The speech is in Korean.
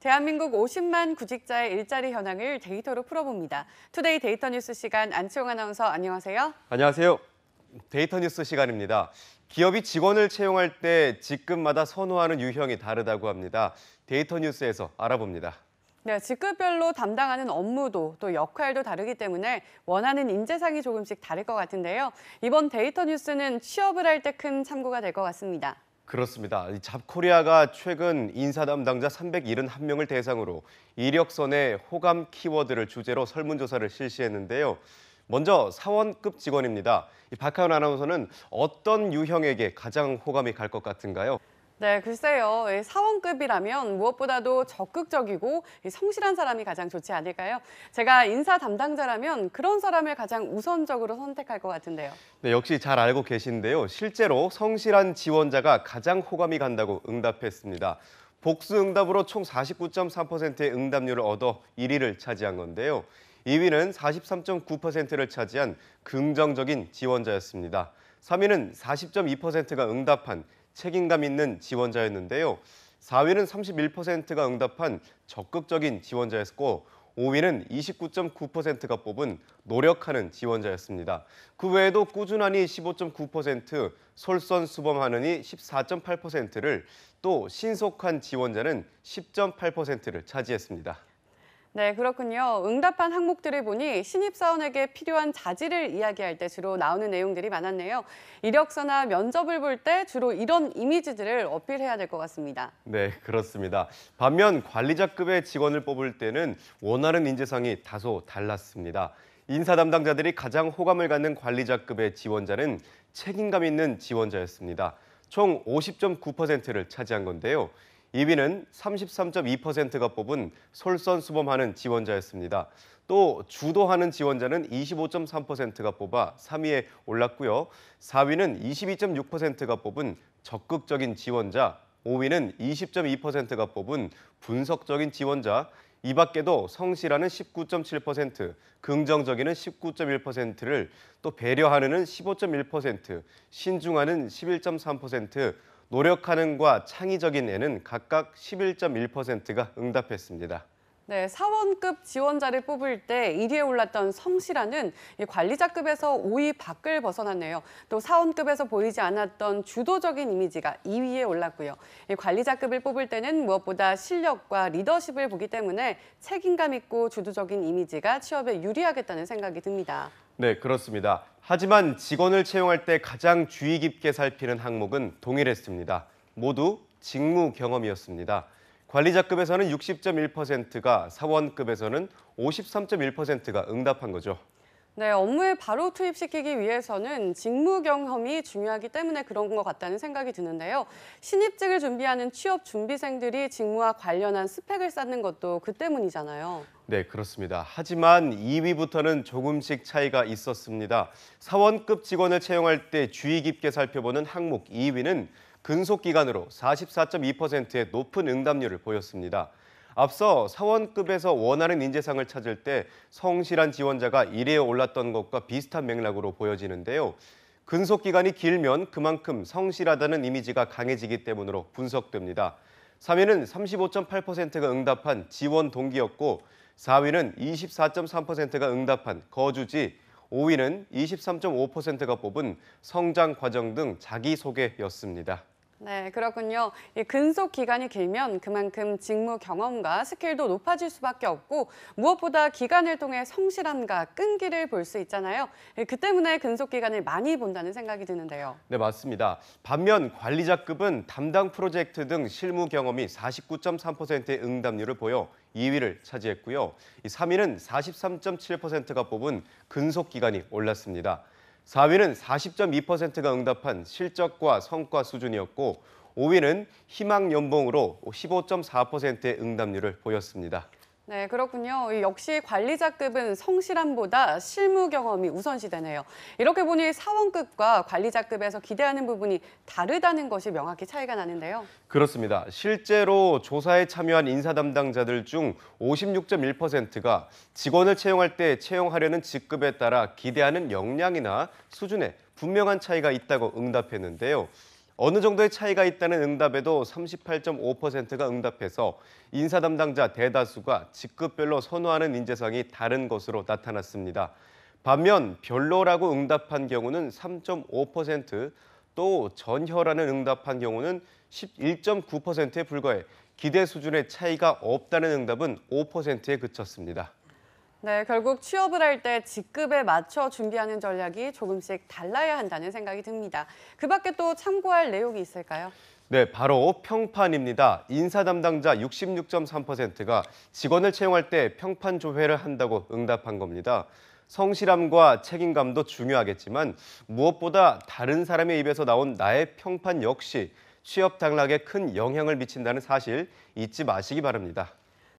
대한민국 50만 구직자의 일자리 현황을 데이터로 풀어봅니다. 투데이 데이터 뉴스 시간 안치홍 아나운서 안녕하세요. 안녕하세요. 데이터 뉴스 시간입니다. 기업이 직원을 채용할 때 직급마다 선호하는 유형이 다르다고 합니다. 데이터 뉴스에서 알아봅니다. 네, 직급별로 담당하는 업무도 또 역할도 다르기 때문에 원하는 인재상이 조금씩 다를 것 같은데요. 이번 데이터 뉴스는 취업을 할 때 큰 참고가 될 것 같습니다. 그렇습니다. 잡코리아가 최근 인사 담당자 371명을 대상으로 이력서내 호감 키워드를 주제로 설문조사를 실시했는데요. 먼저 사원급 직원입니다. 박하연 아나운서는 어떤 유형에게 가장 호감이 갈 것 같은가요? 네, 글쎄요. 사원급이라면 무엇보다도 적극적이고 성실한 사람이 가장 좋지 않을까요? 제가 인사 담당자라면 그런 사람을 가장 우선적으로 선택할 것 같은데요. 네, 역시 잘 알고 계신데요. 실제로 성실한 지원자가 가장 호감이 간다고 응답했습니다. 복수 응답으로 총 49.3%의 응답률을 얻어 1위를 차지한 건데요. 2위는 43.9%를 차지한 긍정적인 지원자였습니다. 3위는 40.2%가 응답한 책임감 있는 지원자였는데요. 4위는 31%가 응답한 적극적인 지원자였고 5위는 29.9%가 뽑은 노력하는 지원자였습니다. 그 외에도 꾸준하니 15.9%, 솔선수범하느니 14.8%를 또 신속한 지원자는 10.8%를 차지했습니다. 네, 그렇군요. 응답한 항목들을 보니 신입사원에게 필요한 자질을 이야기할 때 주로 나오는 내용들이 많았네요. 이력서나 면접을 볼 때 주로 이런 이미지들을 어필해야 될 것 같습니다. 네, 그렇습니다. 반면 관리자급의 직원을 뽑을 때는 원하는 인재상이 다소 달랐습니다. 인사 담당자들이 가장 호감을 갖는 관리자급의 지원자는 책임감 있는 지원자였습니다. 총 50.9%를 차지한 건데요. 2위는 33.2%가 뽑은 솔선수범하는 지원자였습니다. 또 주도하는 지원자는 25.3%가 뽑아 3위에 올랐고요. 4위는 22.6%가 뽑은 적극적인 지원자, 5위는 20.2%가 뽑은 분석적인 지원자, 이 밖에도 성실하는 19.7%, 긍정적인은 19.1%를 또 배려하는은 15.1%, 신중하는 11.3%, 노력하는과 창의적인 애는 각각 11.1%가 응답했습니다. 네, 사원급 지원자를 뽑을 때 1위에 올랐던 성실한은 관리자급에서 5위 밖을 벗어났네요. 또 사원급에서 보이지 않았던 주도적인 이미지가 2위에 올랐고요. 관리자급을 뽑을 때는 무엇보다 실력과 리더십을 보기 때문에 책임감 있고 주도적인 이미지가 취업에 유리하겠다는 생각이 듭니다. 네, 그렇습니다. 하지만 직원을 채용할 때 가장 주의 깊게 살피는 항목은 동일했습니다. 모두 직무 경험이었습니다. 관리자급에서는 60.1%가, 사원급에서는 53.1%가 응답한 거죠. 네, 업무에 바로 투입시키기 위해서는 직무 경험이 중요하기 때문에 그런 것 같다는 생각이 드는데요. 신입직을 준비하는 취업 준비생들이 직무와 관련한 스펙을 쌓는 것도 그 때문이잖아요. 네, 그렇습니다. 하지만 2위부터는 조금씩 차이가 있었습니다. 사원급 직원을 채용할 때 주의 깊게 살펴보는 항목 2위는 근속기간으로 44.2%의 높은 응답률을 보였습니다. 앞서 사원급에서 원하는 인재상을 찾을 때 성실한 지원자가 1위에 올랐던 것과 비슷한 맥락으로 보여지는데요. 근속기간이 길면 그만큼 성실하다는 이미지가 강해지기 때문으로 분석됩니다. 3위는 35.8%가 응답한 지원 동기였고 4위는 24.3%가 응답한 거주지, 5위는 23.5%가 뽑은 성장 과정 등 자기소개였습니다. 네, 그렇군요. 이 근속 기간이 길면 그만큼 직무 경험과 스킬도 높아질 수밖에 없고 무엇보다 기간을 통해 성실함과 끈기를 볼 수 있잖아요. 그 때문에 근속 기간을 많이 본다는 생각이 드는데요. 네, 맞습니다. 반면 관리자급은 담당 프로젝트 등 실무 경험이 49.3%의 응답률을 보여 2위를 차지했고요. 3위는 43.7%가 뽑은 근속 기간이 올랐습니다. 4위는 40.2%가 응답한 실적과 성과 수준이었고 5위는 희망 연봉으로 15.4%의 응답률을 보였습니다. 네, 그렇군요. 역시 관리자급은 성실함보다 실무 경험이 우선시되네요. 이렇게 보니 사원급과 관리자급에서 기대하는 부분이 다르다는 것이 명확히 차이가 나는데요. 그렇습니다. 실제로 조사에 참여한 인사 담당자들 중 56.1%가 직원을 채용할 때 채용하려는 직급에 따라 기대하는 역량이나 수준에 분명한 차이가 있다고 응답했는데요. 어느 정도의 차이가 있다는 응답에도 38.5%가 응답해서 인사 담당자 대다수가 직급별로 선호하는 인재상이 다른 것으로 나타났습니다. 반면 별로라고 응답한 경우는 3.5%, 또 전혀라는 응답한 경우는 11.9%에 불과해 기대 수준의 차이가 없다는 응답은 5%에 그쳤습니다. 네, 결국 취업을 할 때 직급에 맞춰 준비하는 전략이 조금씩 달라야 한다는 생각이 듭니다. 그 밖에 또 참고할 내용이 있을까요? 네, 바로 평판입니다. 인사 담당자 66.3%가 직원을 채용할 때 평판 조회를 한다고 응답한 겁니다. 성실함과 책임감도 중요하겠지만 무엇보다 다른 사람의 입에서 나온 나의 평판 역시 취업 당락에 큰 영향을 미친다는 사실 잊지 마시기 바랍니다.